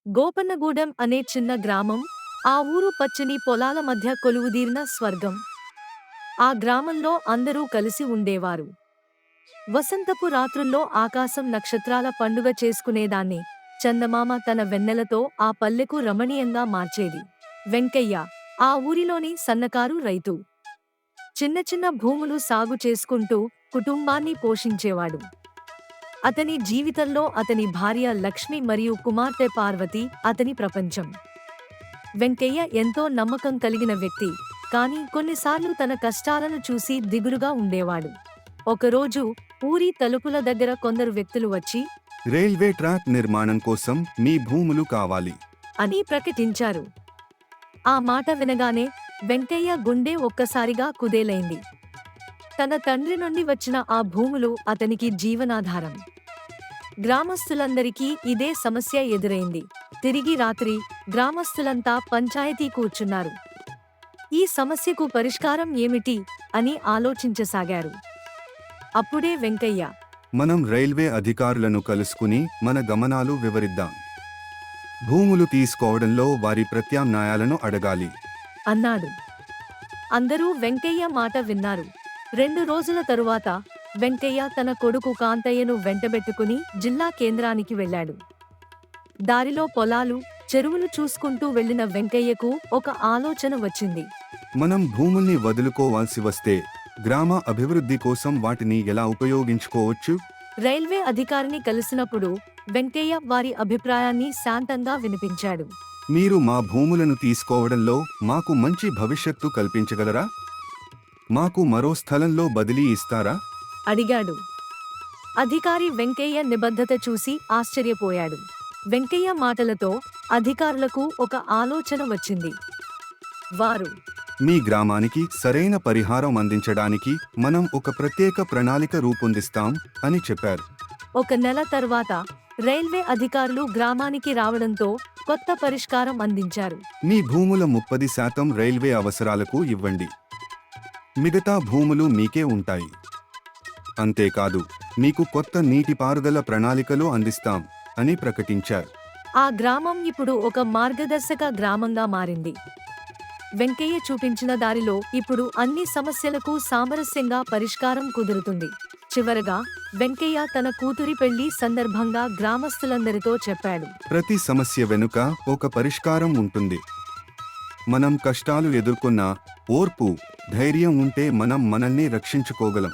గోపన్నగూడెం అనే చిన్న గ్రామం, ఆ ఊరు పచ్చని పొలాల మధ్య కొలువుదీరిన స్వర్గం. ఆ గ్రామంలో అందరూ కలిసి ఉండేవారు. వసంతపు రాత్రుల్లో ఆకాశం నక్షత్రాల పండుగ చేసుకునేదాన్ని. చందమామ తన వెన్నెలతో ఆ పల్లెకు రమణీయంగా మార్చేది. వెంకయ్య, ఆ ఊరిలోని సన్నకారు రైతు. చిన్న చిన్న భూములు సాగు చేసుకుంటూ కుటుంబాన్ని పోషించేవాడు. అతని జీవితంలో అతని భార్య లక్ష్మి మరియు కుమార్తె పార్వతి అతని ప్రపంచం. వెంకయ్య ఎంతో నమ్మకం కలిగిన వ్యక్తి, కానీ కొన్నిసార్లు తన కష్టాలను చూసి దిగులుగా ఉండేవాడు. ఒకరోజు ఊరి తలుపుల దగ్గర కొందరు వ్యక్తులు వచ్చి, రైల్వే ట్రాక్ నిర్మాణం కోసం మీ భూములు కావాలి అని ప్రకటించారు. ఆ మాట వినగానే వెంకయ్య గుండె ఒక్కసారిగా కుదేలైంది. తన తండ్రి నుండి వచ్చిన ఆ భూములు అతనికి జీవనాధారం. గ్రామస్తులందరికీ ఇదే సమస్య ఎదురైంది. తిరిగి రాత్రి గ్రామస్తులంతా పంచాయతీ కూర్చున్నారు. ఈ సమస్యకు పరిష్కారం ఏమిటి అని ఆలోచించసాగారు. అప్పుడే వెంకయ్య, మనం రైల్వే అధికారులను కలుసుకుని మన గమనాలు వివరిద్దాం. భూములు తీసుకోవడంలో వారి ప్రత్యామ్నాయాలను అడగాలి అన్నాడు. అందరూ వెంకయ్య మాట విన్నారు. 2 రోజుల తరువాత వెంకయ్య తన కొడుకు కాంతయ్యను వెంటబెట్టుకుని జిల్లా కేంద్రానికి వెళ్ళాడు. దారిలో పొలాలు, చెరువులు చూసుకుంటూ వెళ్లిన వెంకయ్యకు ఒక ఆలోచన వచ్చింది. మనం భూముల్ని వదులుకోవాల్సి వస్తే గ్రామ అభివృద్ధి కోసం వాటిని ఎలా ఉపయోగించుకోవచ్చు? రైల్వే అధికారిని కలిసినప్పుడు వెంకయ్య వారి అభిప్రాయాన్ని శాంతంగా వినిపించాడు. మీరు మా భూములను తీసుకోవడంలో మాకు మంచి భవిష్యత్తు కల్పించగలరా? మాకు మరో స్థలంలో బదిలీ ఇస్తారా? అడిగాడు. అధికారి వెంకయ్య నిబద్ధత చూసి ఆశ్చర్యపోయాడు. వెంకయ్య మాటలతో అధికారులకు ఒక ఆలోచన వచ్చింది. వారు, మీ గ్రామానికి సరైన పరిహారం అందించడానికి మనం ఒక ప్రత్యేక ప్రణాళిక రూపొందిస్తాం అని చెప్పారు. 1 నెల తర్వాత రైల్వే అధికారులు గ్రామానికి రావడంతో కొత్త పరిష్కారం అందించారు. మీ భూముల 30% రైల్వే అవసరాలకు ఇవ్వండి. మిగతా భూములు మీకే ఉంటాయి. అంతేకాదు, మీకు కొత్త నీటిపారుదల ప్రణాళికలు అందిస్తాం అని ప్రకటించారు. ఆ గ్రామం ఇప్పుడు ఒక మార్గదర్శక గ్రామంగా మారింది. వెంకయ్య చూపించిన దారిలో ఇప్పుడు అన్ని సమస్యలకు సామరస్యంగా పరిష్కారం కుదురుతుంది. చివరగా వెంకయ్య తన కూతురి పెళ్లి సందర్భంగా గ్రామస్తులందరితో చెప్పాడు. ప్రతి సమస్య వెనుక ఒక పరిష్కారం ఉంటుంది. మనం కష్టాలు ఎదుర్కొన్నా ఓర్పు, ధైర్యం ఉంటే మనం మనల్ని రక్షించుకోగలం.